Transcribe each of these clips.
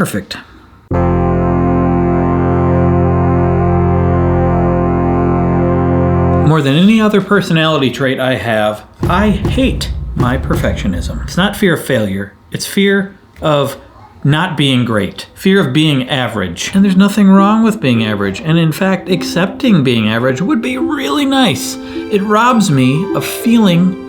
perfect. More than any other personality trait I have, I hate my perfectionism. It's not fear of failure. It's fear of not being great. Fear of being average. And there's nothing wrong with being average. And in fact, accepting being average would be really nice. It robs me of feeling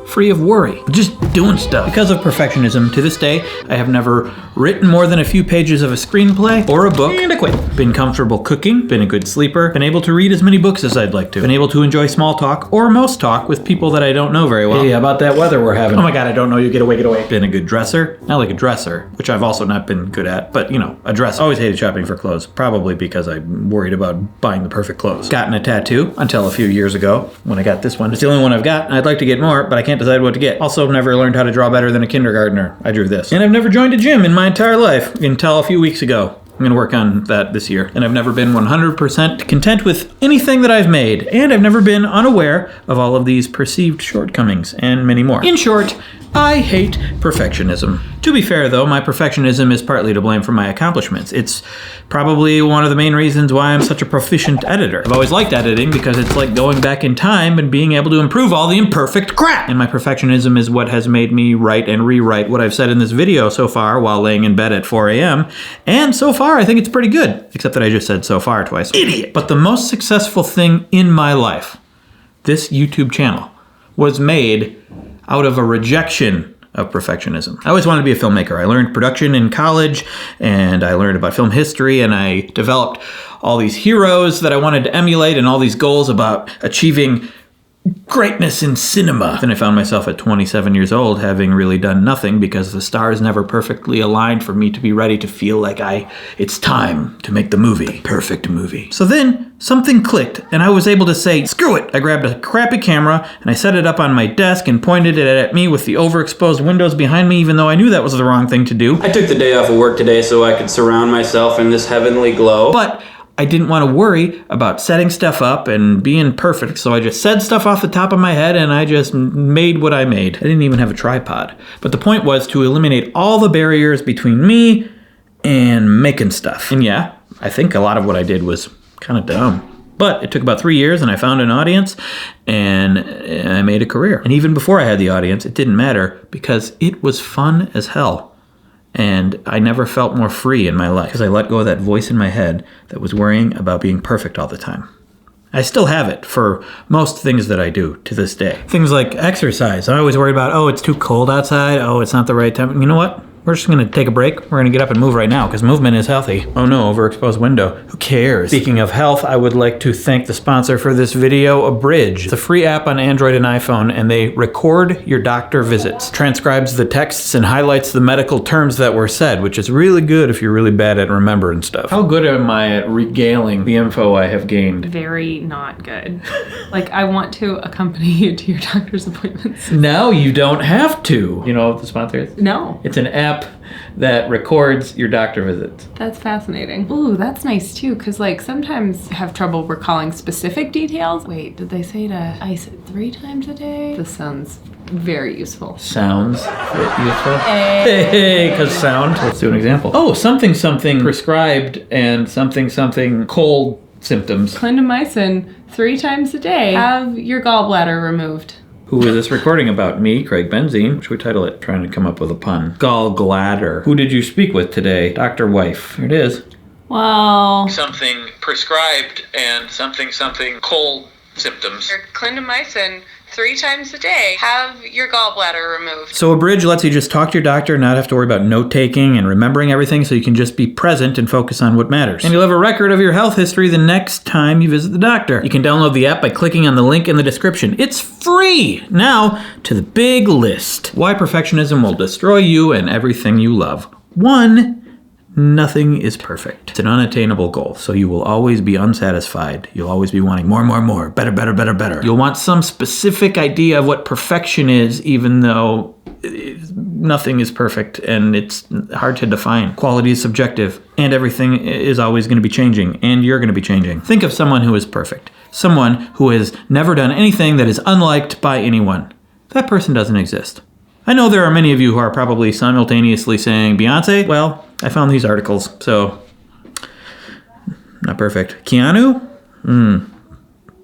free of worry, just doing stuff. Because of perfectionism, to this day, I have never written more than a few pages of a screenplay or a book, and I quit. Been comfortable cooking, been a good sleeper, been able to read as many books as I'd like to, been able to enjoy small talk or most talk with people that I don't know very well. Hey, how about that weather we're having? Oh my God, I don't know you, get away, get away. Been a good dresser, not like a dresser, which I've also not been good at, but you know, a dresser. Always hated shopping for clothes, probably because I'm worried about buying the perfect clothes. Gotten a tattoo until a few years ago when I got this one. It's the only one I've got, and I'd like to get more, but I can't decide what to get. Also, never learned how to draw better than a kindergartner. I drew this. And I've never joined a gym in my entire life until a few weeks ago. I'm going to work on that this year. And I've never been 100% content with anything that I've made. And I've never been unaware of all of these perceived shortcomings and many more. In short, I hate perfectionism. To be fair, though, my perfectionism is partly to blame for my accomplishments. It's probably one of the main reasons why I'm such a proficient editor. I've always liked editing because it's like going back in time and being able to improve all the imperfect crap. And my perfectionism is what has made me write and rewrite what I've said in this video so far while laying in bed at 4 a.m. And so far, I think it's pretty good. Except that I just said so far twice. Idiot! But the most successful thing in my life, this YouTube channel, was made out of a rejection of perfectionism. I always wanted to be a filmmaker. I learned production in college, and I learned about film history, and I developed all these heroes that I wanted to emulate and all these goals about achieving greatness in cinema. Then I found myself at 27 years old having really done nothing because the stars never perfectly aligned for me to be ready to feel like it's time to make the movie. Perfect movie. So then something clicked and I was able to say, screw it. I grabbed a crappy camera and I set it up on my desk and pointed it at me with the overexposed windows behind me, even though I knew that was the wrong thing to do. I took the day off of work today so I could surround myself in this heavenly glow. But I didn't want to worry about setting stuff up and being perfect, so I just said stuff off the top of my head and I just made what I made. I didn't even have a tripod. But the point was to eliminate all the barriers between me and making stuff. And yeah, I think a lot of what I did was kind of dumb. But it took about 3 years and I found an audience and I made a career. And even before I had the audience, it didn't matter because it was fun as hell. And I never felt more free in my life because I let go of that voice in my head that was worrying about being perfect all the time. I still have it for most things that I do to this day. Things like exercise. I always worried about, oh, it's too cold outside. Oh, it's not the right time. You know what? We're just going to take a break. We're going to get up and move right now because movement is healthy. Oh no, overexposed window. Who cares? Speaking of health, I would like to thank the sponsor for this video, Abridge. It's a free app on Android and iPhone, and they record your doctor visits, transcribes the texts, and highlights the medical terms that were said, which is really good if you're really bad at remembering stuff. How good am I at regaling the info I have gained? Very not good. Like, I want to accompany you to your doctor's appointments. Now you don't have to. You know what the sponsor is? No. It's an app that records your doctor visits. That's fascinating. Ooh, that's nice too, because like sometimes I have trouble recalling specific details. Wait, did they say to ice it 3 times a day? This sounds very useful. Sounds useful? Hey, because sound. Let's do an example. Oh, something prescribed and something cold symptoms. Clindamycin 3 times a day. Have your gallbladder removed. Who is this recording about? Me, Craig Benzine. Should we title it? Trying to come up with a pun. Gallbladder. Who did you speak with today? Dr. Wife. Here it is. Well, Something prescribed and something cold symptoms. clindamycin 3 times a day. Have your gallbladder removed. So Abridge lets you just talk to your doctor and not have to worry about note-taking and remembering everything, so you can just be present and focus on what matters. And you'll have a record of your health history the next time you visit the doctor. You can download the app by clicking on the link in the description. It's free! Now, to the big list. Why perfectionism will destroy you and everything you love. 1. Nothing is perfect. It's an unattainable goal, so you will always be unsatisfied. You'll always be wanting more, better. You'll want some specific idea of what perfection is, even though nothing is perfect and it's hard to define. Quality is subjective, and everything is always going to be changing, and you're going to be changing. Think of someone who is perfect. Someone who has never done anything that is unliked by anyone. That person doesn't exist. I know there are many of you who are probably simultaneously saying, Beyonce? Well, I found these articles, so not perfect. Keanu?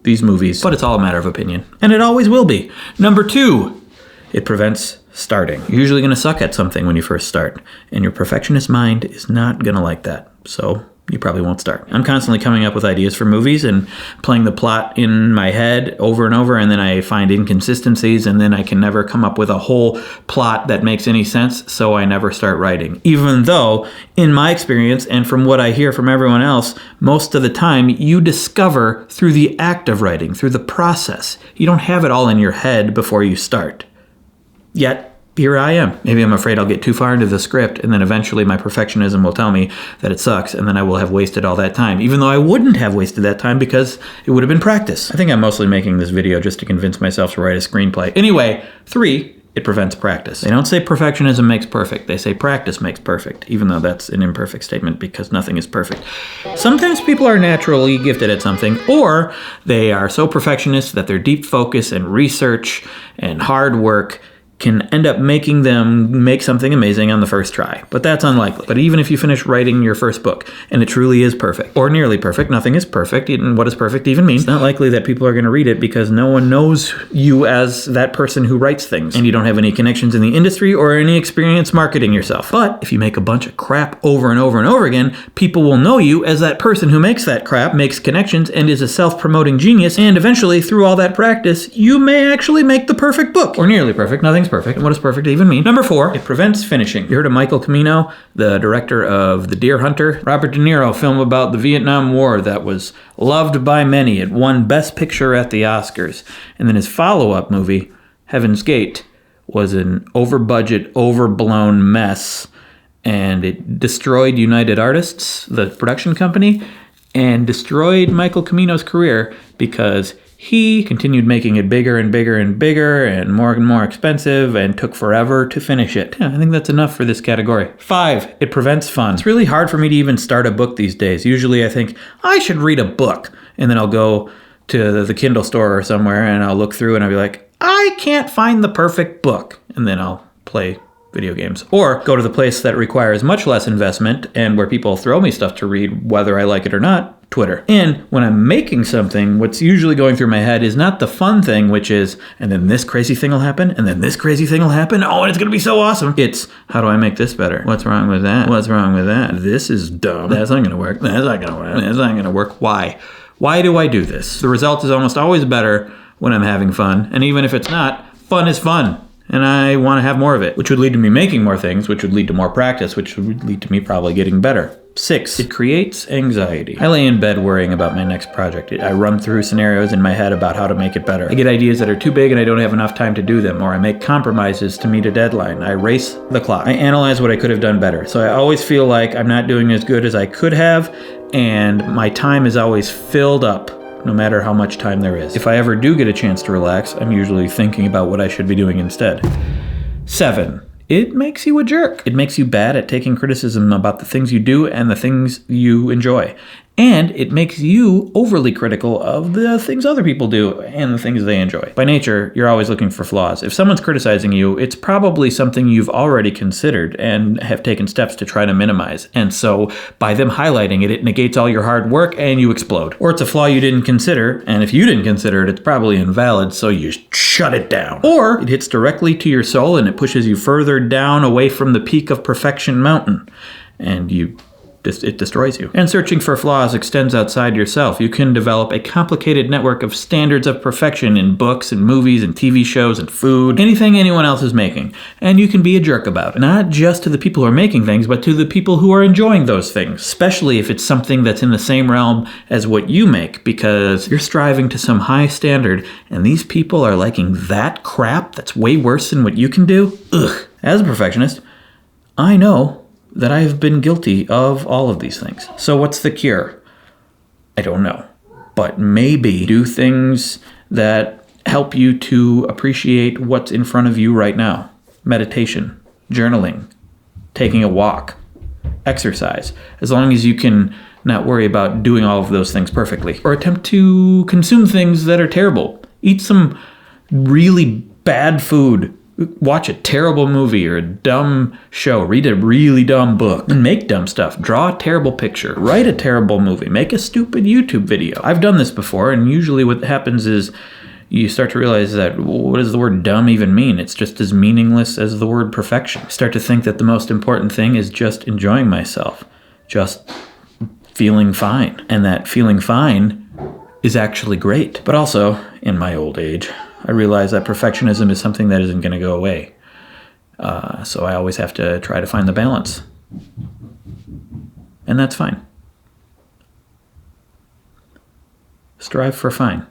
These movies. But it's all a matter of opinion. And it always will be. Number 2, it prevents starting. You're usually going to suck at something when you first start, and your perfectionist mind is not going to like that. So you probably won't start. I'm constantly coming up with ideas for movies and playing the plot in my head over and over, and then I find inconsistencies, and then I can never come up with a whole plot that makes any sense, so I never start writing. Even though, in my experience, and from what I hear from everyone else, most of the time you discover through the act of writing, through the process. You don't have it all in your head before you start. Yet, here I am. Maybe I'm afraid I'll get too far into the script, and then eventually my perfectionism will tell me that it sucks, and then I will have wasted all that time, even though I wouldn't have wasted that time because it would have been practice. I think I'm mostly making this video just to convince myself to write a screenplay. Anyway, 3, it prevents practice. They don't say perfectionism makes perfect. They say practice makes perfect, even though that's an imperfect statement because nothing is perfect. Sometimes people are naturally gifted at something, or they are so perfectionist that their deep focus and research and hard work can end up making them make something amazing on the first try. But that's unlikely. But even if you finish writing your first book, and it truly is perfect, or nearly perfect, nothing is perfect, and what does perfect even mean? It's not likely that people are going to read it because no one knows you as that person who writes things, and you don't have any connections in the industry or any experience marketing yourself. But if you make a bunch of crap over and over and over again, people will know you as that person who makes that crap, makes connections, and is a self-promoting genius, and eventually, through all that practice, you may actually make the perfect book. Or nearly perfect. Nothing's perfect. And what does perfect even mean? Number 4, it prevents finishing. You heard of Michael Cimino, the director of The Deer Hunter? Robert De Niro film about the Vietnam War that was loved by many. It won Best Picture at the Oscars. And then his follow-up movie, Heaven's Gate, was an over-budget, overblown mess. And it destroyed United Artists, the production company, and destroyed Michael Cimino's career because he continued making it bigger and bigger and bigger and more expensive and took forever to finish it. Yeah, I think that's enough for this category. 5, it prevents fun. It's really hard for me to even start a book these days. Usually I think, I should read a book. And then I'll go to the Kindle store or somewhere and I'll look through and I'll be like, I can't find the perfect book. And then I'll play video games. Or go to the place that requires much less investment and where people throw me stuff to read whether I like it or not, Twitter. And when I'm making something, what's usually going through my head is not the fun thing, which is, and then this crazy thing will happen, and then this crazy thing will happen. Oh, and it's going to be so awesome. It's, how do I make this better? What's wrong with that? What's wrong with that? This is dumb. That's not going to work. That's not going to work. That's not going to work. Why? Why do I do this? The result is almost always better when I'm having fun. And even if it's not, fun is fun. And I want to have more of it, which would lead to me making more things, which would lead to more practice, which would lead to me probably getting better. 6, it creates anxiety. I lay in bed worrying about my next project. I run through scenarios in my head about how to make it better. I get ideas that are too big and I don't have enough time to do them, or I make compromises to meet a deadline. I race the clock. I analyze what I could have done better. So I always feel like I'm not doing as good as I could have, and my time is always filled up, no matter how much time there is. If I ever do get a chance to relax, I'm usually thinking about what I should be doing instead. 7, it makes you a jerk. It makes you bad at taking criticism about the things you do and the things you enjoy. And it makes you overly critical of the things other people do and the things they enjoy. By nature, you're always looking for flaws. If someone's criticizing you, it's probably something you've already considered and have taken steps to try to minimize. And so by them highlighting it, it negates all your hard work and you explode. Or it's a flaw you didn't consider, and if you didn't consider it, it's probably invalid, so you shut it down. Or it hits directly to your soul and it pushes you further down away from the peak of perfection mountain. And it destroys you. And searching for flaws extends outside yourself. You can develop a complicated network of standards of perfection in books and movies and TV shows and food, anything anyone else is making. And you can be a jerk about it. Not just to the people who are making things, but to the people who are enjoying those things. Especially if it's something that's in the same realm as what you make, because you're striving to some high standard, and these people are liking that crap that's way worse than what you can do. Ugh. As a perfectionist, I know that I have been guilty of all of these things. So what's the cure? I don't know. But maybe do things that help you to appreciate what's in front of you right now. Meditation, journaling, taking a walk, exercise. As long as you can not worry about doing all of those things perfectly. Or attempt to consume things that are terrible. Eat some really bad food watch a terrible movie or a dumb show, read a really dumb book, and make dumb stuff. Draw a terrible picture, write a terrible movie, make a stupid YouTube video. I've done this before, and usually what happens is you start to realize that, what does the word dumb even mean? It's just as meaningless as the word perfection. I start to think that the most important thing is just enjoying myself, just feeling fine. And that feeling fine is actually great. But also, in my old age, I realize that perfectionism is something that isn't going to go away. So I always have to try to find the balance. And that's fine. Strive for fine.